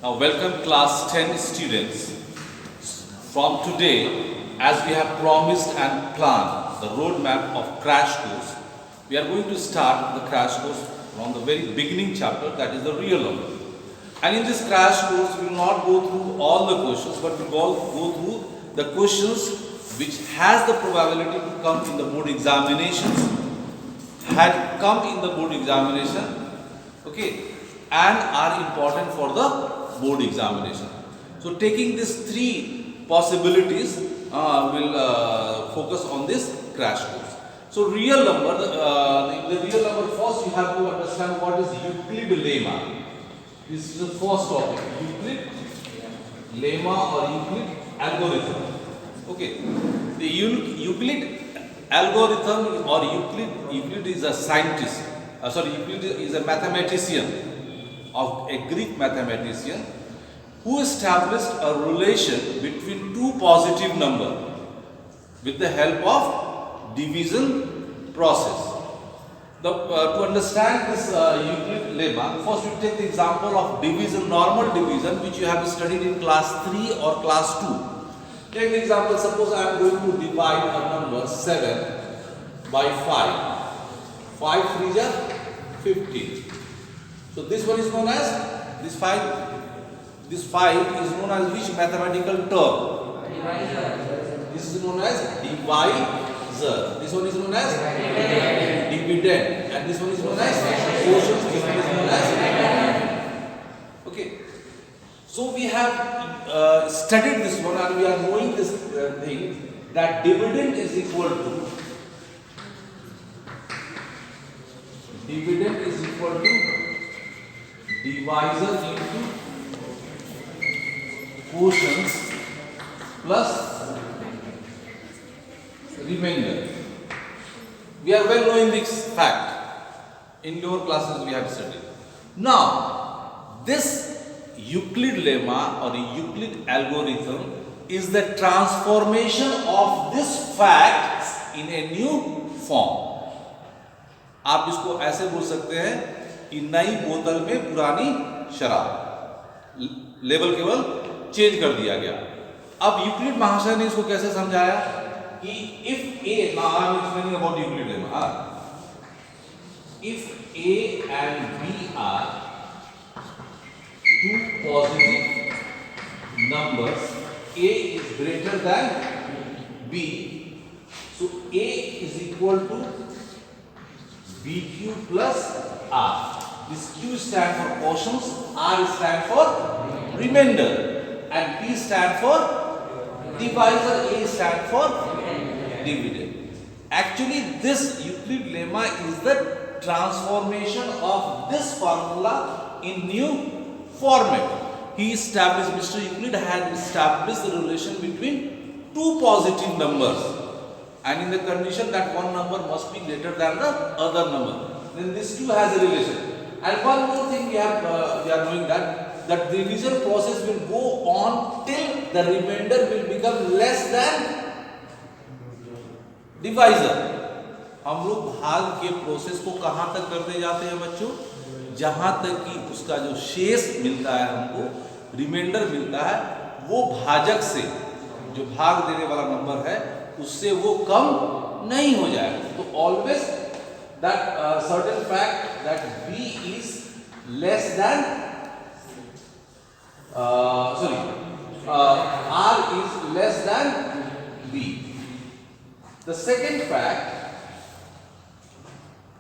Welcome class 10 students. From today, as we have promised and planned the roadmap of crash course, we are going to start the crash course from the very beginning chapter, that is the real number. And in this crash course, we will not go through all the questions, but we will go through the questions which has the probability to come in the board examinations, had come in the board examination, okay, and are important for the board examination. So taking these three possibilities, we'll focus on this crash course. So real number, the real number, first you have to understand what is Euclid lemma. This is the first topic, Euclid lemma or Euclid algorithm. Okay, the Euclid algorithm or Euclid is a scientist, Euclid is a mathematician, of a Greek mathematician, who established a relation between two positive numbers with the help of division process. To understand this Euclid lemma, first we take the example of division, normal division, which you have studied in class 3 or class 2. Take the example, suppose I am going to divide a number 7 by 5. 5 3s are 15. So this one is known as, this 5 is known as which mathematical term? Divisor. This is known as divisor. This one is known as dividend. And this one is known as quotient. This one is known as, okay. So we have studied this one and we are knowing this thing, that dividend is equal to divisor into quotients plus remainder. We are well knowing this fact. In lower classes we have studied. Now, this Euclid lemma or Euclid algorithm is the transformation of this fact in a new form. आप इसको ऐसे बोल सकते हैं कि नई बोतल में पुरानी शराब, लेवल केवल चेंज कर दिया गया। अब यूक्लिड महाशय ने इसको कैसे समझाया कि if A, now I am explaining about Euclid lemma, if A and B are two positive numbers, a is greater than b, so a is equal to bq plus r. This q stands for quotients, r stands for remainder, and p stands for divisor, a stands for dividend. Actually, this Euclid lemma is the transformation of this formula in new format. He established, Mr. Euclid had established the relation between two positive numbers, and in the condition that one number must be greater than the other number, then this two has a relation. And one more thing we are knowing that the division process will go on till the remainder will become less than divisor. हम लोग भाग के process को कहाँ तक करते जाते हैं बच्चों? जहां तक कि उसका जो शेष मिलता है, हमको रिमाइंडर मिलता है, वो भाजक से, जो भाग देने वाला नंबर है, उससे वो कम नहीं हो जाए. तो always that certain fact that b is less than r is less than b. The second fact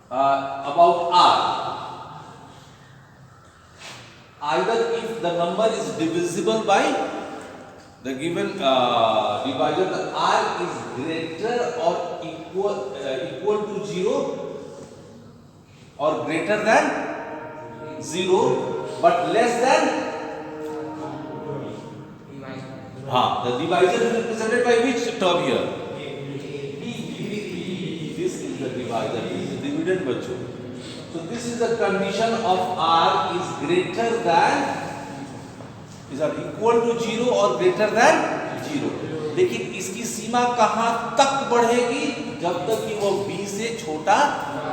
about r, either if the number is divisible by the given divisor, the r is greater or equal to 0 or greater than 0 but less than the divisor is represented by which term here? This is the divisor, this is the dividend बच्चों. So this is the condition of r is greater than, is equal to 0 or greater than 0. लेकिन इसकी सीमा कहाँ तक बढ़ेगी? जब तक कि वो b से छोटा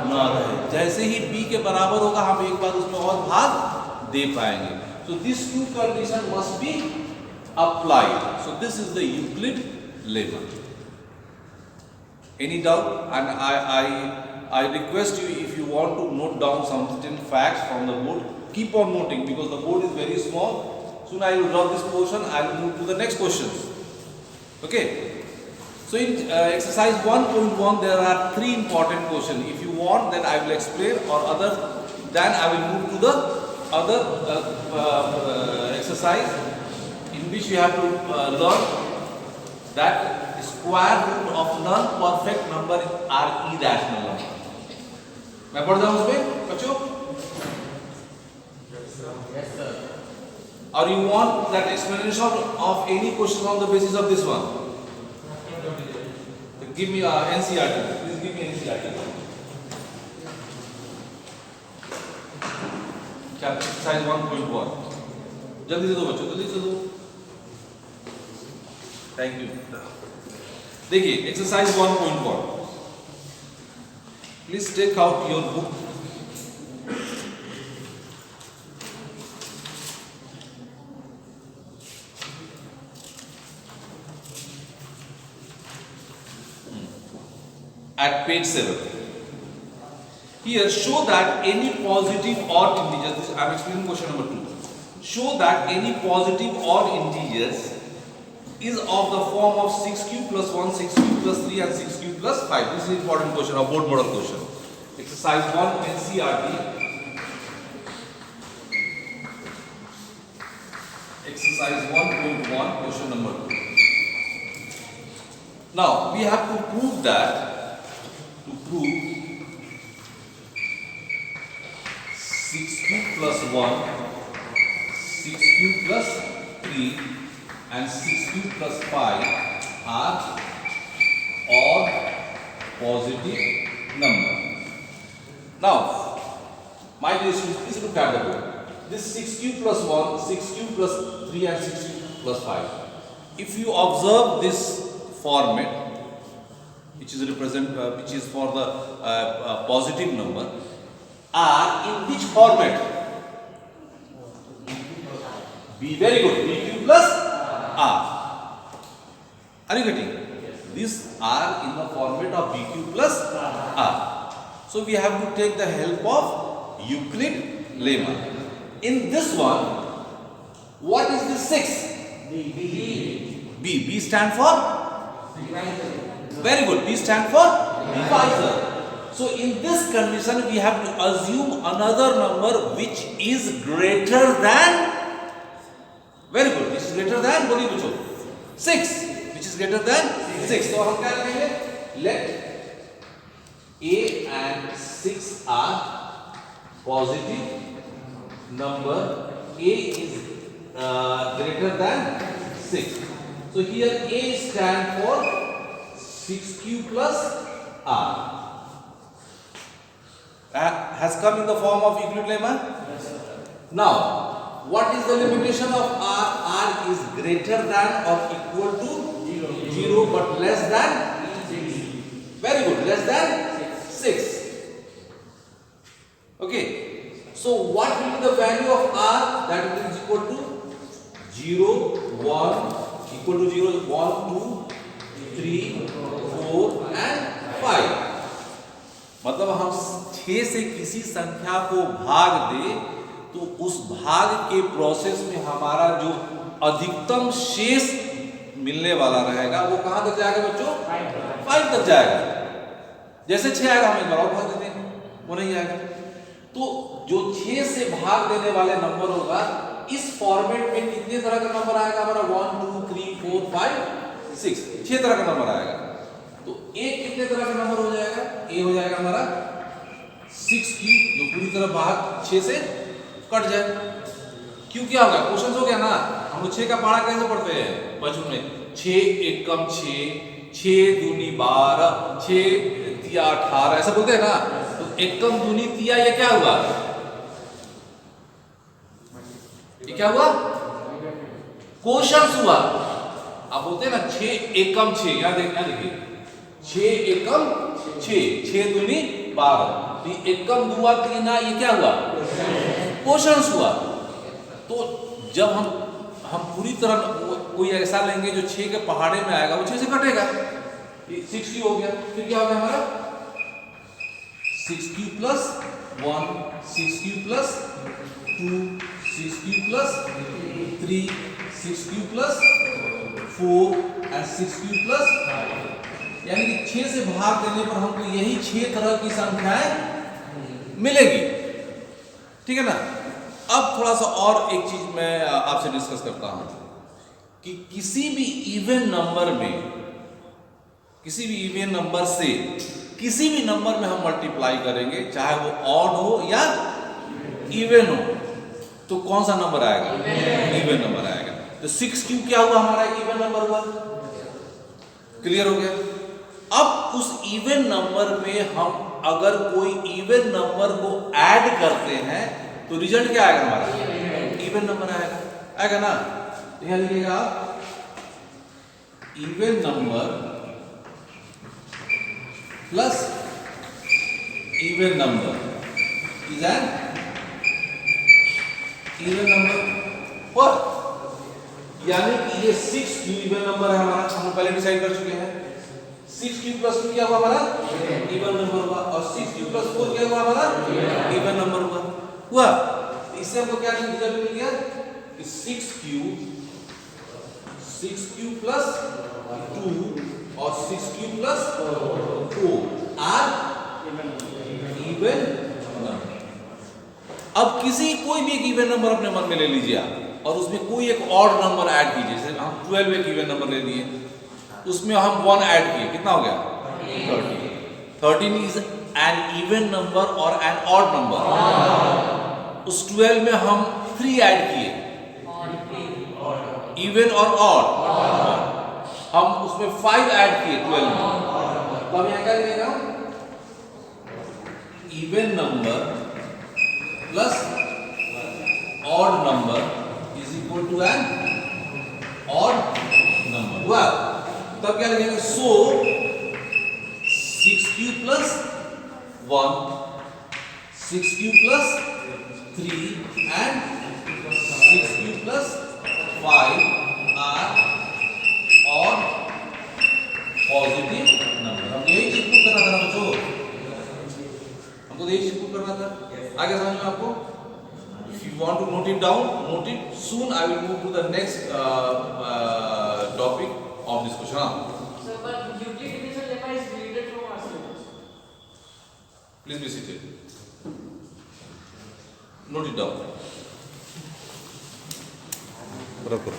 न रहे. जैसे ही b के बराबर होगा हम एक बार उसमें और भाग दे पाएंगे. So these two conditions must be applied. So this is the Euclid lemma. Any doubt? And I request you, if you want to note down some certain facts from the board, keep on noting, because the board is very small. Soon I will drop this portion, I will move to the next questions. Okay. So in exercise 1.1 there are 3 important questions. If you want, then I will explain, or other, then I will move to the other exercise in which you have to learn that square root of non-perfect number are irrational number. मैं पढ़ जाऊँ उसमें बच्चों? Yes, sir. Or you want that explanation of any question on the basis of this one? Give me NCERT. Please give me NCERT. Exercise 1.1. जल्दी से दो बच्चों, जल्दी से दो. Thank you. देखिए exercise 1.1. Please take out your book. At page 7. Here, show that any positive odd integers, I am explaining question number 2. Show that any positive odd integers is of the form of 6 cube plus 1, 6 cube plus 3 and 6 cube plus 5. This is important question, a board model question. Exercise 1 NCERT. Exercise 1.1 question number 2. Now, we have to prove that, to prove 6 cube plus 1, 6 cube plus 3 and 6 cube plus 5 are odd positive number. Now, my dear students, please look at the board. This 6 cube plus 1, 6 cube plus 3 and 6 cube plus 5. If you observe this format, which is for the positive number, are in which format? B, very good. B cube plus R. Are you getting? These are in the format of B cube plus R. So we have to take the help of Euclid lemma. In this one, what is the 6? B. B stand for? Very good. B stand for divisor. So in this condition, we have to assume another number which is greater than. Very good. Which is greater than, बोलिए बच्चों, 6. Which is greater than 6. तो हम क्या करेंगे? Let A and 6 are positive number. A is greater than 6. So here A stand for 6 cube plus R. Has come in the form of Euclid lemma. Yes, sir. Now, what is the limitation of R? R is greater than or equal to 0 but less than 6. Very good, less than 6. Okay. So what will be the value of R? That is equal to 0, 1, equal to 0, 1, 2, 3, 4 and 5. मतलब हम 6 से किसी संख्या को भाग दे तो उस भाग के प्रोसेस में हमारा जो अधिकतम शेष मिलने वाला रहेगा वो कहां तक जाएगा बच्चों? 5 तक जाएगा. जैसे 6 आएगा हम एक बार और भाग देते हैं, वो नहीं आएगा. तो जो 6 से भाग देने वाले नंबर होगा, इस फॉर्मेट में कितने तरह का नंबर आएगा हमारा? 1, 2, 3, 4, 5, 6. 6 तरह का नंबर आएगा. तो A कितने तरह का नंबर हो जाएगा? A हो जाएगा हमारा 6 क्यूब, जो पूरी तरह भाग 6 से कट जाए. क्यों क्या होगा? क्वेश्चन हो गया ना. हम लोग 6 का पढ़ा कैसे पढ़ते हैं बचपन में? 6 एकम 6, 6 दूनी 12, 6 तिया 18, ऐसा बोलते हैं ना. तो एकम दूनी तिया ये क्या हुआ? ये क्या हुआ? क्वेश्चन हुआ. आप बोलते हैं ना 6 एकम 6, यहाँ देखिए 6 एकम 6, 6 दूनी 12. तो एकम दुआ तीना ये क्या हुआ? क्वेश्चन हुआ. तो जब हम पूरी तरह कोई ऐसा लेंगे जो 6 के पहाड़े में आएगा, वो 6 से कटेगा, 6 क्यू हो गया। फिर क्या हो गया हमारा 6 Q plus 1, 6 Q plus 2, 6 Q plus 3, 6 Q plus 4 and 6 Q plus 5। यानी कि 6 से भाग देने पर हमको यही 6 तरह की संख्याएं मिलेगी। ठीक है ना। अब थोड़ा सा और एक चीज मैं आपसे डिस्कस करता हूं कि किसी भी इवन नंबर से किसी भी नंबर में हम मल्टीप्लाई करेंगे, चाहे वो ऑड हो या इवन हो, तो कौन सा नंबर आएगा? इवन नंबर आएगा। तो 6 क्यू क्या हुआ हमारा? इवन नंबर हुआ। क्लियर हो गया। अब उस इवन नंबर में हम अगर कोई इवन नंबर को ऐड करते हैं तो रिजल्ट क्या आएगा हमारा? इवन नंबर आएगा ना। यहां लिखिएगा even number plus even number is an even number. और यानी कि ये 6 क्यू इवन नंबर है हमारा, हम पहले डिसाइड कर चुके हैं। 6 क्यू प्लस 2 क्या हुआ हमारा? इवन नंबर हुआ। और 6 क्यू प्लस 4 क्या हुआ हमारा? इवन नंबर हुआ। इससे हमको क्या रिजल्ट मिल गया कि 6 क्यू प्लस 2 और 6 Q plus 4 are even number. अब कोई भी एक इवन नंबर अपने मन में ले लीजिए आप, और उसमें कोई एक ऑड नंबर ऐड कीजिए। जैसे हम 12 एक इवन नंबर ले लिए, उसमें हम 1 ऐड किए, कितना हो गया? 13। 13 इज एन इवन नंबर और एन ऑड नंबर। उस 12 में हम 3 ऐड किए, इवन और ऑड। हम उसमें 5 ऐड किए 12 में, तो हम यहां क्या लिखेगा? Even number plus odd number is equal to an odd number हुआ। तब क्या लिखेंगे? So 6 Q plus 1, 6 Q plus 3 and 6 plus 5 are all positive number। हम यही चीज प्रूव करना था बच्चों, हमको यही चीज प्रूव करना था। आगे समझ में आपको? If you want to note it down, note it. Soon I will move to the next topic of this question. Sir, but Euclid division lemma is deleted from our syllabus. Please be seated. Note it down. बराबर।